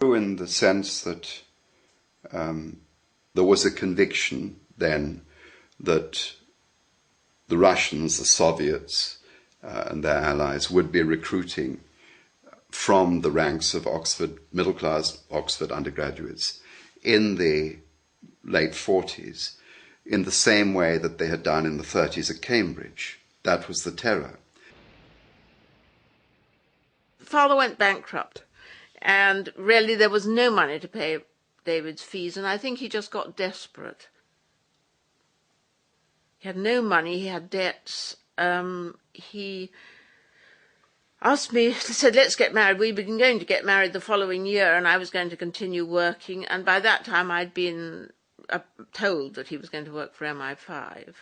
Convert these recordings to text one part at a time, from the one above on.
True in the sense that there was a conviction then that the Russians, the Soviets, and their allies would be recruiting from the ranks of Oxford, middle-class Oxford undergraduates in the late 40s, in the same way that they had done in the 30s at Cambridge. That was the terror. Father went bankrupt, and really there was no money to pay David's fees, and I think he just got desperate. He had no money, he had debts. He asked me, he said, let's get married. We'd been going to get married the following year, and I was going to continue working, and by that time I'd been told that he was going to work for MI5.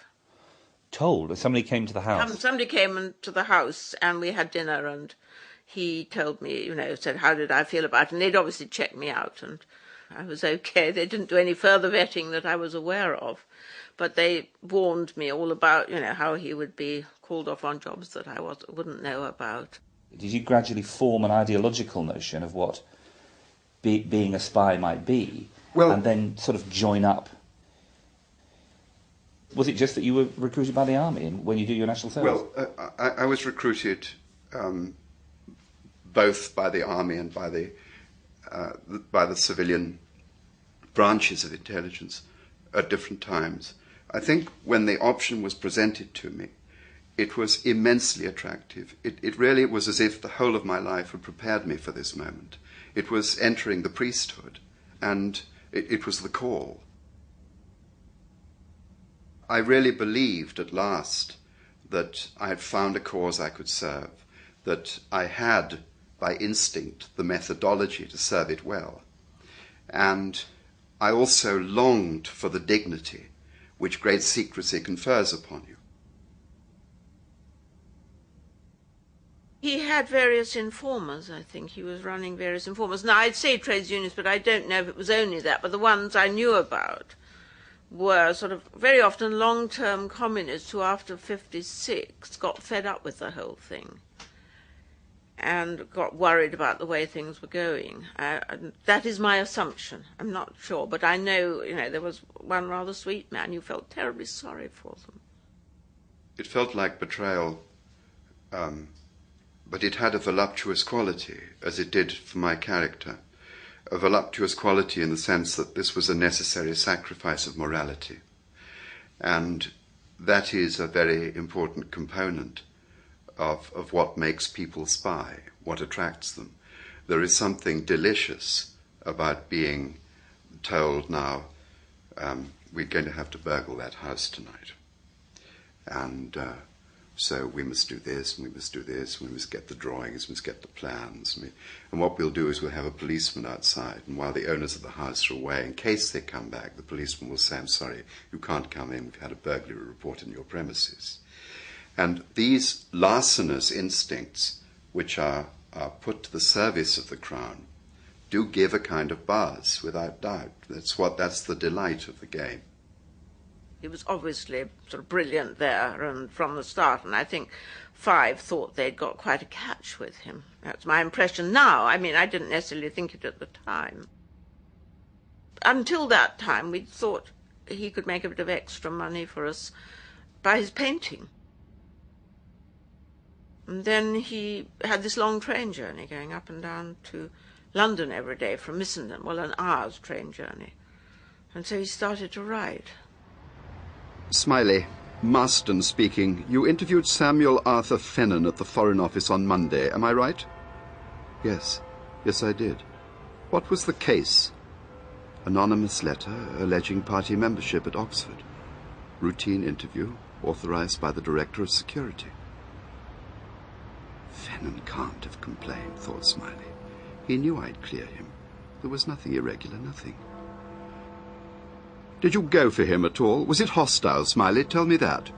Told? Somebody came to the house? Somebody came to the house, and we had dinner, and he told me, said, how did I feel about it? And they'd obviously checked me out, and I was okay. They didn't do any further vetting that I was aware of. But they warned me all about, how he would be called off on jobs that I wouldn't know about. Did you gradually form an ideological notion of what being a spy might be, and then sort of join up? Was it just that you were recruited by the army when you do your national service? Well, I was recruited both by the army and by the civilian branches of intelligence at different times. I think when the option was presented to me, it was immensely attractive. It really was as if the whole of my life had prepared me for this moment. It was entering the priesthood, and it was the call. I really believed at last that I had found a cause I could serve, that I had, by instinct, the methodology to serve it well. And I also longed for the dignity which great secrecy confers upon you. He had various informers, I think. He was running various informers. Now, I'd say trades unions, but I don't know if it was only that. But the ones I knew about were sort of very often long-term communists who, after 56, got fed up with the whole thing and got worried about the way things were going. That is my assumption. I'm not sure, but I know, there was one rather sweet man who felt terribly sorry for them. It felt like betrayal, but it had a voluptuous quality, as it did for my character. A voluptuous quality in the sense that this was a necessary sacrifice of morality. And that is a very important component of what makes people spy, what attracts them. There is something delicious about being told now, we're going to have to burgle that house tonight. And so we must do this, and we must do this, and we must get the drawings, we must get the plans. And what we'll do is we'll have a policeman outside, and while the owners of the house are away, in case they come back, the policeman will say, I'm sorry, you can't come in, we've had a burglary report in your premises. And these larcenous instincts, which are put to the service of the Crown, do give a kind of buzz, without doubt. That's the delight of the game. He was obviously sort of brilliant there and from the start, and I think Five thought they'd got quite a catch with him. That's my impression now. I mean, I didn't necessarily think it at the time. Until that time, we thought he could make a bit of extra money for us by his painting. And then he had this long train journey going up and down to London every day from Missenden, well, an hour's train journey. And so he started to write. Smiley, Marston speaking. You interviewed Samuel Arthur Fennon at the Foreign Office on Monday, am I right? Yes, I did. What was the case? Anonymous letter alleging party membership at Oxford. Routine interview authorized by the Director of Security. Fennon can't have complained, thought Smiley. He knew I'd clear him. There was nothing irregular, nothing. Did you go for him at all? Was it hostile, Smiley? Tell me that.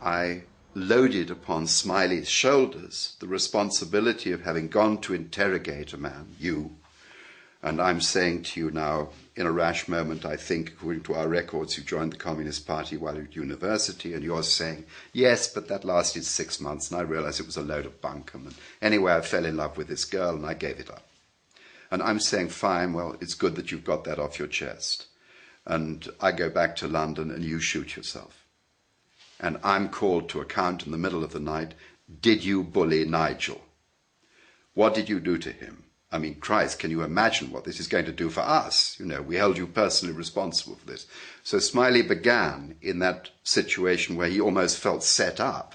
I loaded upon Smiley's shoulders the responsibility of having gone to interrogate a man, you, And I'm saying to you now, in a rash moment, I think, according to our records, you joined the Communist Party while at university, and you're saying, yes, but that lasted 6 months, and I realized it was a load of bunkum. And anyway, I fell in love with this girl, and I gave it up. And I'm saying, fine, well, it's good that you've got that off your chest. And I go back to London, and you shoot yourself. And I'm called to account in the middle of the night, did you bully Nigel? What did you do to him? I mean, Christ, can you imagine what this is going to do for us? You know, we held you personally responsible for this. So Smiley began in that situation where he almost felt set up,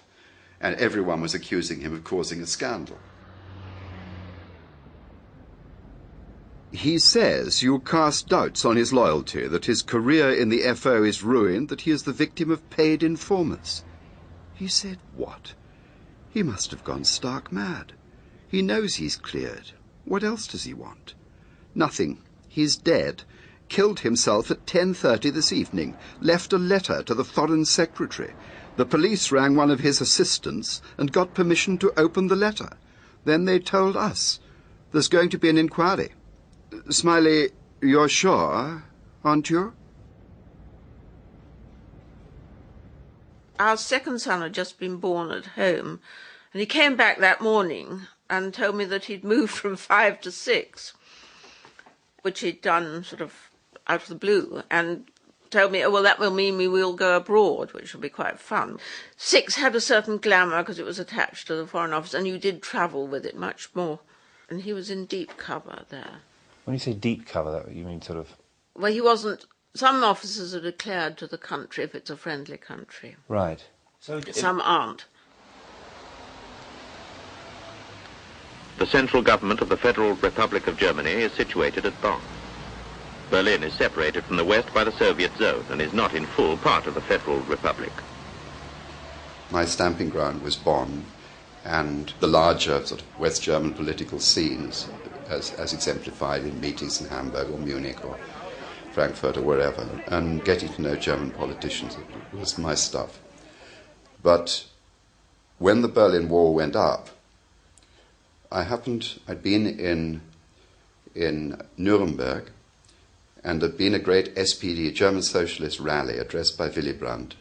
and everyone was accusing him of causing a scandal. He says you cast doubts on his loyalty, that his career in the FO is ruined, that he is the victim of paid informers. He said, what? He must have gone stark mad. He knows he's cleared. What else does he want? Nothing. He's dead. Killed himself at 10:30 this evening. Left a letter to the Foreign Secretary. The police rang one of his assistants and got permission to open the letter. Then they told us. There's going to be an inquiry. Smiley, you're sure, aren't you? Our second son had just been born at home, and he came back that morning and told me that he'd moved from 5 to 6, which he'd done sort of out of the blue, and told me, oh, well, that will mean we will go abroad, which will be quite fun. 6 had a certain glamour because it was attached to the Foreign Office, and you did travel with it much more. And he was in deep cover there. When you say deep cover, you mean sort of... Well, he wasn't... Some officers are declared to the country if it's a friendly country. Right. So some aren't. The central government of the Federal Republic of Germany is situated at Bonn. Berlin is separated from the west by the Soviet zone and is not in full part of the Federal Republic. My stamping ground was Bonn, and the larger sort of West German political scenes, as exemplified in meetings in Hamburg or Munich or Frankfurt or wherever, and getting to know German politicians was my stuff. But when the Berlin Wall went up, I'd been in Nuremberg, and there'd been a great SPD, German Socialist rally addressed by Willy Brandt.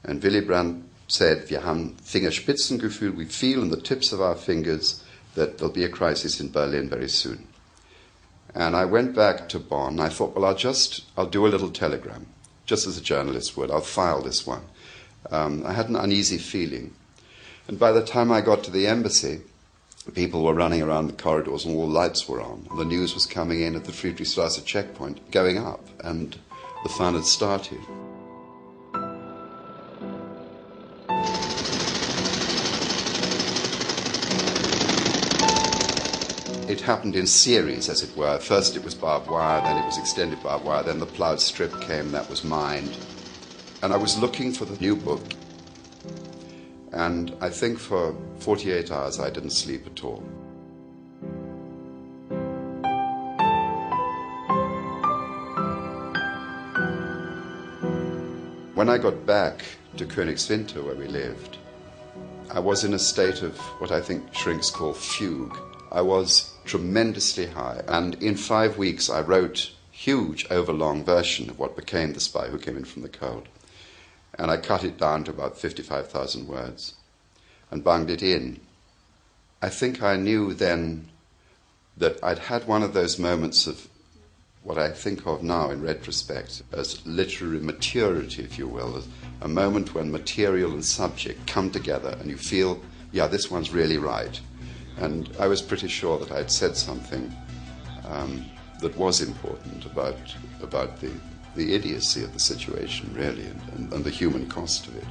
And Willy Brandt said, wir haben Fingerspitzengefühl, we feel in the tips of our fingers that there'll be a crisis in Berlin very soon. And I went back to Bonn. I thought, well, I'll do a little telegram, just as a journalist would. I'll file this one. I had an uneasy feeling. And by the time I got to the embassy, people were running around the corridors and all the lights were on. The news was coming in at the Friedrichstraße checkpoint, going up, and the fun had started. It happened in series, as it were. First it was barbed wire, then it was extended barbed wire, then the ploughed strip came, that was mined. And I was looking for the new book. And I think for 48 hours I didn't sleep at all. When I got back to Königswinter, where we lived, I was in a state of what I think shrinks call fugue. I was tremendously high, and in 5 weeks I wrote a huge, overlong version of what became The Spy Who Came In From the Cold. And I cut it down to about 55,000 words and bunged it in. I think I knew then that I'd had one of those moments of what I think of now in retrospect as literary maturity, if you will, a moment when material and subject come together and you feel, yeah, this one's really right. And I was pretty sure that I'd said something that was important about the idiocy of the situation, really, and the human cost of it.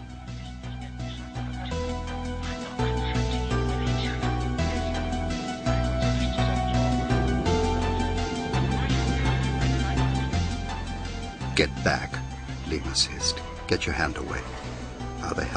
Get back, Lima hissed. Get your hand away. How the hell